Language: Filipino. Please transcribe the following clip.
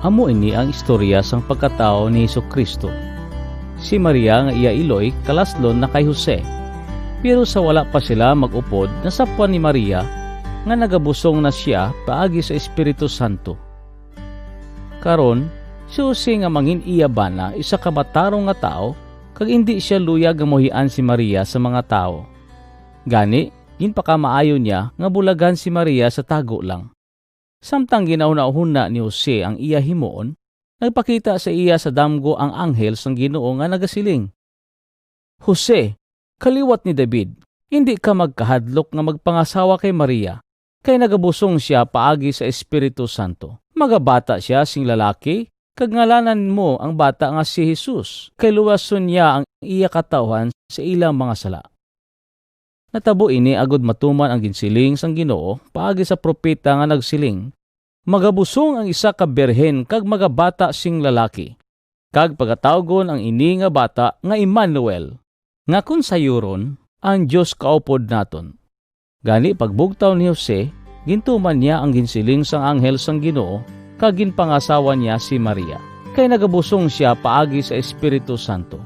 Amo ini ang istorya sang pagkatao ni Hesukristo. Si Maria nga iya iloy kalaslon na kay Jose, pero sa wala pa sila mag-upod nasapwan ni Maria nga nagabusong na siya paagi sa Espiritu Santo. Karon si Jose nga mangin iya bana isa ka matarong nga tao kag hindi siya luyag nga mohian si Maria sa mga tao. Gani ginpakamaayo niya nga bulagan si Maria sa tago lang. Samtang ginauna-una ni Jose ang iya himuon, nagpakita sa iya sa damgo ang anghel sang Ginoo nga nagasiling, "Jose, kaliwat ni David, hindi ka magkahadlok nga magpangasawa kay Maria, kay nagabusong siya paagi sa Espiritu Santo. Magabata siya sing lalaki, kag ngalanan mo ang bata nga si Jesus, kay luwason niya ang iya katawhan sa ilang mga sala." Natabo ini agud matuman ang ginsiling sang Ginoo paagi sa propeta nga nagsiling, "Magabusong ang isa ka berhen kag magabata sing lalaki, kag pagatawgon ang ini nga bata nga Emmanuel, nga kun sayuron ang Dios kaupod naton." Gani pagbugtaw ni Jose, gintuman niya ang ginsiling sang anghel sang Ginoo kag ginpangasawa niya si Maria, kay nagabusong siya paagi sa Espiritu Santo.